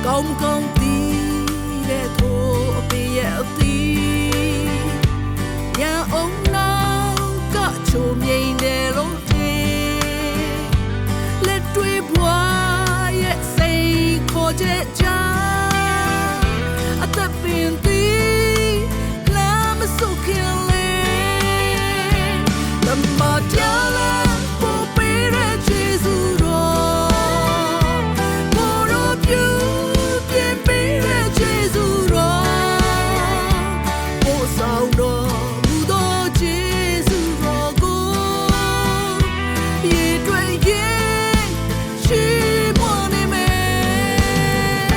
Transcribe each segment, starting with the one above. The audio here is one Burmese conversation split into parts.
ကောင်းကောင်းသိတဲ့ထိုးအပေးရဲ့အသီးရန်အောင်နောက်ကချိုမြိန်တယ်လို့လက်တွေးပွားရဲ့စိတ်ခေါ်ချက်ချအသက်ပင်သည်လာမစုခင်လေလမ်းမကြားလာပို့ပေးတဲ့ကျေးဇူးတော်ကိုရောပြုပြင်ပေးတဲ့ကျေးဇူးတော်ပို့ဆောင်တော်မူသောကျေးဇူးတော်ကိုရေတွေရဲ့ရှိမနေမယ်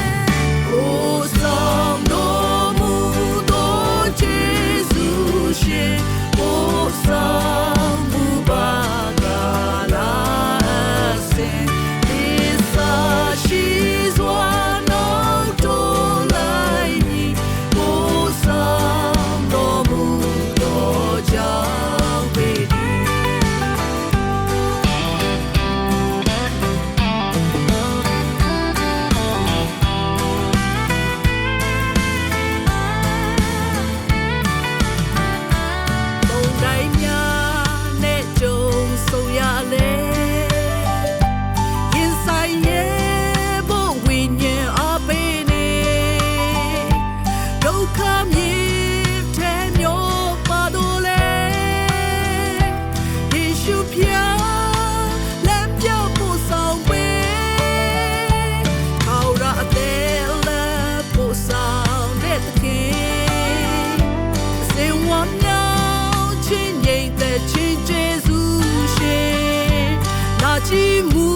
ကိုဆောင်တော်မူသောကျေးဇူးရှင်ကိုဆောင်မူပါကလာစင်ဒီစာရှိစွာနောက်တော်လိုက်မည်ကိုဆောင်တော်မူသောကြောင့်ပေသည်မုန်တိုင်းများနဲ့ကြုံဆုံရလေရင်ဆိုင်ရဲ့ဘဝိညာဉ်အပေးနေဒုက္ခမြေထဲမျောပါတော့လေယေရှုဖျားလမ်းပြပို့ဆောင်ပေးခေါ်ရအသေးလက်ပို့ဆောင်တဲ့သခင်အစင်ဝမ်းမြောက်ခြင်းငြိမ်သက်ခြင်းကျေးဇူးရှင်လာကြည့်မှု